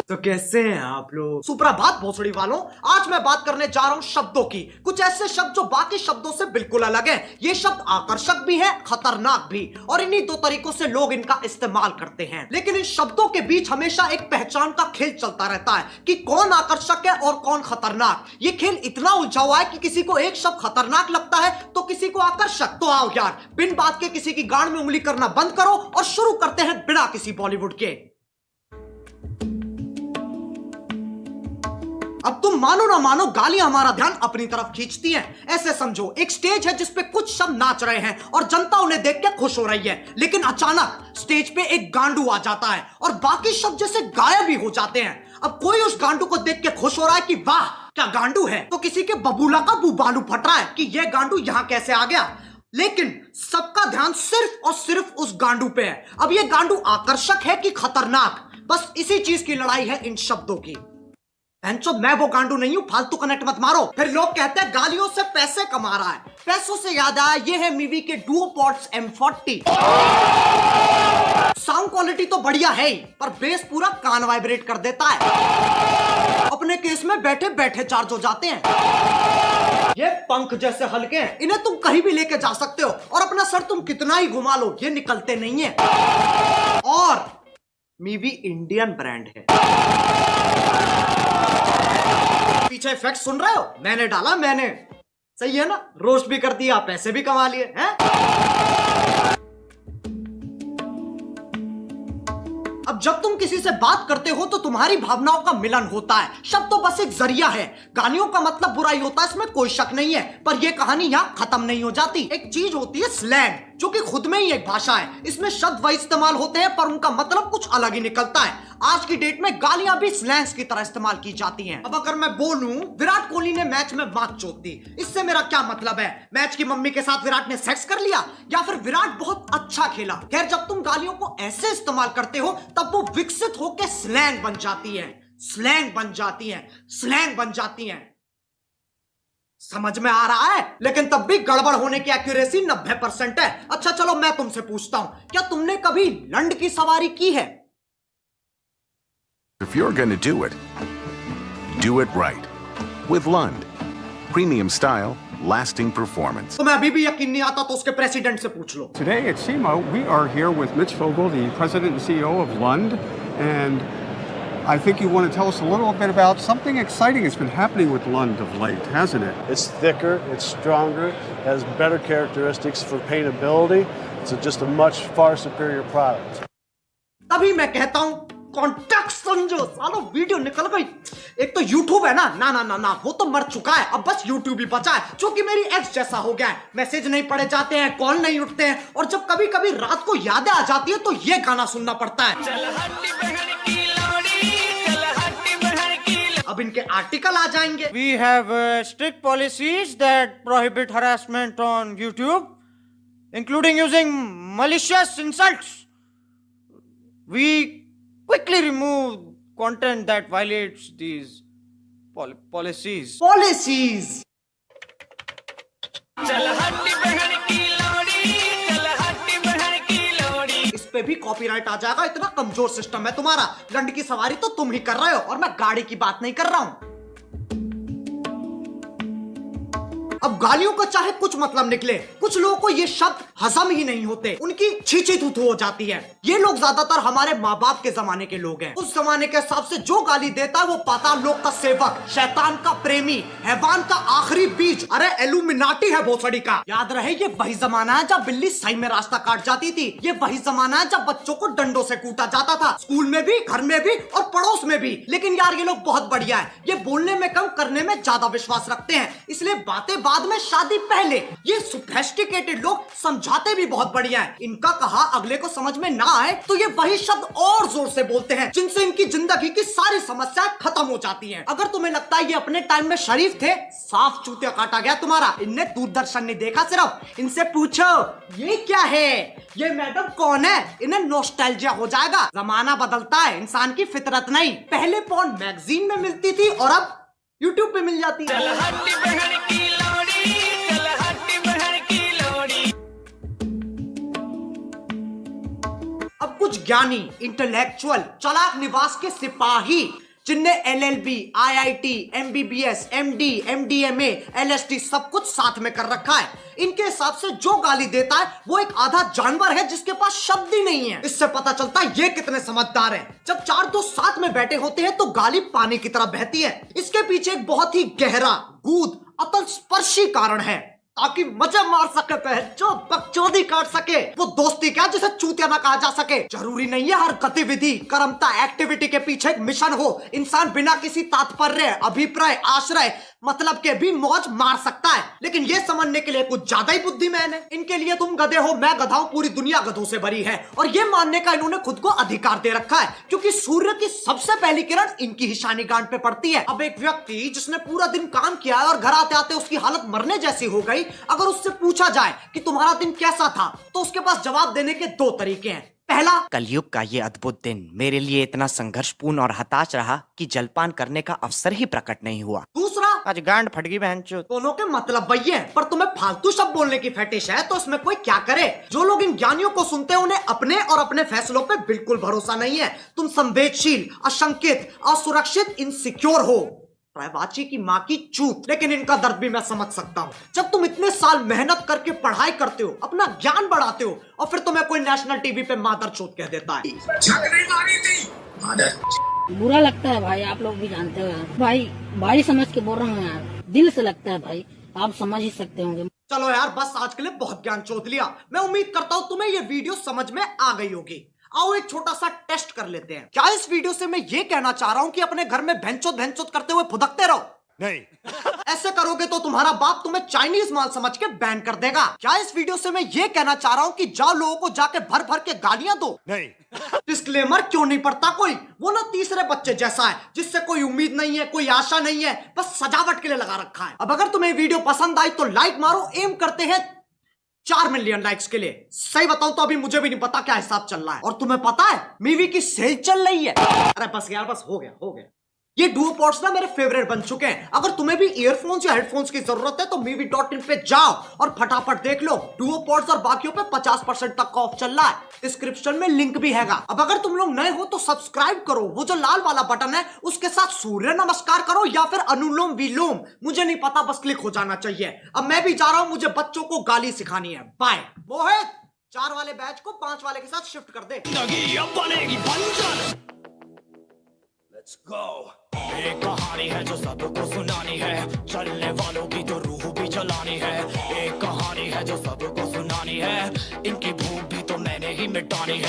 तो कैसे हैं आप लोग? सुप्रभात भोसड़ी वालों, आज मैं बात करने जा रहा हूं शब्दों की। कुछ ऐसे शब्द जो बाकी शब्दों से बिल्कुल अलग हैं। ये शब्द आकर्षक भी है, खतरनाक भी, और इन्हीं दो तरीकों से लोग इनका इस्तेमाल करते हैं। लेकिन इन शब्दों के बीच हमेशा एक पहचान का खेल चलता रहता है कि कौन आकर्षक है और कौन खतरनाक। ये खेल इतना उलझा हुआ है कि किसी को एक शब्द खतरनाक लगता है तो किसी को आकर्षक। तो आओ यार, बिन बात के किसी की गांड में उंगली करना बंद करो और शुरू करते हैं बिना किसी बॉलीवुड के। अब तुम मानो ना मानो, गालियां हमारा ध्यान अपनी तरफ खींचती हैं। ऐसे समझो, एक स्टेज है जिसपे कुछ शब्द नाच रहे हैं और जनता उन्हें देख के खुश हो रही है, लेकिन अचानक स्टेज पे एक गांडू आ जाता है और बाकी शब्द जैसे गायब ही हो जाते हैं। अब कोई उस गांडू को देख के खुश हो रहा है कि वाह क्या गांडू है, तो किसी के बबूला का बुबालू फट रहा है कि यह गांडू यहां कैसे आ गया। लेकिन सबका ध्यान सिर्फ और सिर्फ उस गांडू पे है। अब यह गांडू आकर्षक है कि खतरनाक, बस इसी चीज की लड़ाई है इन शब्दों की। मैं वो गांडू नहीं हूं, फालतू कनेक्ट मत मारो। फिर लोग कहते हैं गालियों से पैसे कमा रहा है। पैसों से याद आया, ये है मीवी के डुओपॉड्स M40। साउंड क्वालिटी तो बढ़िया है ही, पर बेस पूरा कान वाइब्रेट कर देता है। अपने केस में बैठे बैठे चार्ज हो जाते हैं। ये पंख जैसे हल्के हैं, इन्हें तुम कहीं भी लेके जा सकते हो और अपना सर तुम कितना ही घुमा लो ये निकलते नहीं है। और मीवी इंडियन ब्रांड है। पीछे इफेक्ट सुन रहे हो? मैंने डाला, मैंने। सही है ना? रोस्ट भी कर दिया, पैसे भी कमा लिए हैं। अब जब तुम किसी से बात करते हो तो तुम्हारी भावनाओं का मिलन होता है। शब्द तो बस एक जरिया है। गालियों का मतलब बुराई होता है, इसमें कोई शक नहीं है, पर यह कहानी यहां खत्म नहीं हो जाती। एक चीज होती है स्लैंग, जो कि खुद में ही एक भाषा है। इसमें शब्द वही इस्तेमाल होते हैं पर उनका मतलब कुछ अलग ही निकलता है। आज की डेट में गालियां भी स्लैंग्स की तरह इस्तेमाल की जाती हैं। अब अगर मैं बोलूं विराट कोहली ने मैच में मात चोद दी, इससे मेरा क्या मतलब है? मैच की मम्मी के साथ विराट ने सेक्स कर लिया, या फिर विराट बहुत अच्छा खेला? खैर, जब तुम गालियों को ऐसे इस्तेमाल करते हो तब वो विकसित होकर स्लैंग बन जाती है, स्लैंग बन जाती है, स्लैंग बन जाती है। समझ में आ रहा है? लेकिन तब भी गड़बड़ होने की एक्यूरेसी 90% है। अच्छा चलो, मैं तुमसे पूछता हूं, क्या तुमने कभी लंड की सवारी की है? If you're gonna do it right. With Lund. Premium style, lasting performance. तुम्हें अभी भी यकीन नहीं आता तो उसके प्रेसिडेंट से पूछ लो। Today at SEMA, we are here with Mitch Fogel, the president and CEO of Lund, and I think you want to tell us a little bit about something exciting that's been happening with Lund of late, hasn't it? It's thicker, it's stronger, has better characteristics for paintability. It's just a much far superior product. तभी मैं कहता हूं context समझो। सालो video निकल गई। एक तो YouTube है ना, ना ना ना ना, वो तो मर चुका है। अब बस YouTube ही बचा है, जो कि मेरी एक्स जैसा हो गया है। मैसेज नहीं पढ़े जाते हैं, कॉल नहीं उठते हैं, और जब कभी कभी रात को यादें आ जाती है तो ये गाना सुनना पड़ता है। अब इनके आर्टिकल आ जाएंगे। We have strict policies that prohibit harassment on YouTube, including using malicious insults. We quickly remove content that violates these policies. Policies. इस पे भी कॉपीराइट आ जाएगा, इतना कमजोर सिस्टम है तुम्हारा। लंड की सवारी तो तुम ही कर रहे हो और मैं गाड़ी की बात नहीं कर रहा हूं। अब गालियों का चाहे कुछ मतलब निकले, कुछ लोगों को ये शब्द हजम ही नहीं होते, उनकी छींची थूथू हो जाती है। ये लोग ज्यादातर हमारे माँ बाप के जमाने के लोग हैं। उस जमाने के हिसाब से जो गाली देता है वो पाताल लोक का सेवक, शैतान का प्रेमी, हैवान का आखिरी बीज, अरे एलुमिनाटी है भोसड़ी का। याद रहे, ये वही जमाना है जब बिल्ली सही में रास्ता काट जाती थी। ये वही जमाना है जब बच्चों को डंडों से कूटा जाता था, स्कूल में भी, घर में भी और पड़ोस में भी। लेकिन यार ये लोग बहुत बढ़िया है, ये बोलने में कम करने में ज्यादा विश्वास रखते हैं, इसलिए बातें बाद में शादी पहले। ये सोफिस्टिकेटेड लोग समझाते भी बहुत बढ़िया है। इनका कहा अगले को समझ में ना आए तो ये वही शब्द और जोर से बोलते हैं, जिनसे इनकी जिंदगी की सारी समस्याएं खत्म हो जाती हैं। अगर तुम्हें लगता है ये अपने टाइम में शरीफ थे, साफ चूतिया काटा गया तुम्हारा। इनने दूरदर्शन नहीं देखा सिर्फ। इनसे पूछो ये क्या है, ये मैडम कौन है, इन्हें नॉस्टैल्जिया हो जाएगा। जमाना बदलता है, इंसान की फितरत नहीं। पहले पॉर्न मैगजीन में मिलती थी और अब YouTube पे मिल जाती है। कुछ ज्ञानी, इंटेलेक्चुअल, चालाक निवास के सिपाही जिनने LLB, IIT, MBBS, MD, MDMA, LSD सब कुछ साथ में कर रखा है, इनके हिसाब से जो गाली देता है वो एक आधा जानवर है जिसके पास शब्द ही नहीं है। इससे पता चलता है ये कितने समझदार हैं। जब चार दोस्त साथ में बैठे होते हैं तो गाली पानी की तरह बहती है। इसके पीछे एक बहुत ही गहरा, गूढ़, अतल स्पर्शी कारण है, ताकि मजे मार सके, जो बकचोदी काट सके। वो दोस्ती क्या जिसे चूतिया ना कहा जा सके। जरूरी नहीं है हर गतिविधि, कर्मता, एक्टिविटी के पीछे एक मिशन हो। इंसान बिना किसी तात्पर्य, अभिप्राय, आश्रय, मतलब के भी मौज मार सकता है, लेकिन ये समझने के लिए कुछ ज्यादा ही बुद्धिमान है। इनके लिए तुम गधे हो, मैं गधा हूं, पूरी दुनिया गधों से भरी है, और ये मानने का इन्होंने खुद को अधिकार दे रखा है क्योंकि सूर्य की सबसे पहली किरण इनकी ही शानी गांठ पे पड़ती है। अब एक व्यक्ति जिसने पूरा दिन काम किया है और घर आते आते उसकी हालत मरने जैसी हो गई, अगर उससे पूछा जाए कि तुम्हारा दिन कैसा था, तो उसके पास जवाब देने के दो तरीके हैं। पहला, कलयुग का ये अद्भुत दिन मेरे लिए इतना संघर्षपूर्ण और हताश रहा कि जलपान करने का अवसर ही प्रकट नहीं हुआ। दूसरा, आज गांड फट गई बहनचोद। दोनों के मतलब वही है, पर तुम्हें फालतू शब्द बोलने की फेटिश है तो इसमें कोई क्या करे। जो लोग इन ज्ञानियों को सुनते हैं उन्हें अपने और अपने फैसलों पे बिल्कुल भरोसा नहीं है। तुम संवेदनशील, अशंकित, असुरक्षित, इनसिक्योर हो। वाची की माँ की चूत। लेकिन इनका दर्द भी मैं समझ सकता हूँ। जब तुम इतने साल मेहनत करके पढ़ाई करते हो, अपना ज्ञान बढ़ाते हो, और फिर तुम्हें कोई नेशनल टीवी पे मादर चोत कह देता है। बुरा लगता है भाई, आप लोग भी जानते हो यार। भाई समझ के बोल रहा हूँ यार, दिल से लगता है भाई, आप समझ ही सकते होंगे। चलो यार, बस आज के लिए बहुत ज्ञान चोत लिया। मैं उम्मीद करता हूँ तुम्हें ये वीडियो समझ में आ गई होगी। आओ एक छोटा सा टेस्ट कर लेते हैं। क्या इस वीडियो से मैं ये कहना चाह रहा हूँ कि अपने घर में भैंचोद करते हुए फुदकते रहो? नहीं। ऐसे करोगे तो तुम्हारा बाप तुम्हें चाइनीज माल समझ के बैन कर देगा। क्या इस वीडियो से मैं ये कहना चाह रहा हूँ कि जाओ लोगों को जाके भर भर के गालियां दो? नहीं। डिस्क्लेमर क्यों नहीं पढ़ता कोई? वो ना तीसरे बच्चे जैसा है जिससे कोई उम्मीद नहीं है, कोई आशा नहीं है, बस सजावट के लिए लगा रखा है। अब अगर तुम्हें वीडियो पसंद आई तो लाइक मारो। एम करते हैं 4 मिलियन लाइक्स के लिए। सही बताऊं तो अभी मुझे भी नहीं पता क्या हिसाब चल रहा है। और तुम्हें पता है मीवी की सेल चल रही है। अरे बस यार, बस हो गया। ये डुओ पॉड्स ना मेरे फेवरेट बन चुके हैं। अगर तुम्हें भी ईयरफोन्स या हेडफोन्स की जरूरत है तो मीवी.in पे जाओ और फटाफट देख लो। डुओ पॉड्स और बाकियों पे 50% तक का ऑफ चल रहा है। डिस्क्रिप्शन में लिंक भी हैगा। अब अगर तुम लोग नए हो तो सब्सक्राइब करो, वो जो लाल वाला बटन है उसके साथ सूर्य नमस्कार करो या फिर अनुलोम विलोम, मुझे नहीं पता, बस क्लिक हो जाना चाहिए। अब मैं भी जा रहा हूं, मुझे बच्चों को गाली सिखानी है। बाय। मोहित, 4 वाले बैच को 5 वाले के साथ शिफ्ट कर दे। Let's go. एक कहानी है जो सबको सुनानी है, चलने वालों की तो रूह भी जलानी है। एक कहानी है जो सबको सुनानी है, इनकी भूख भी तो मैंने ही मिटानी है।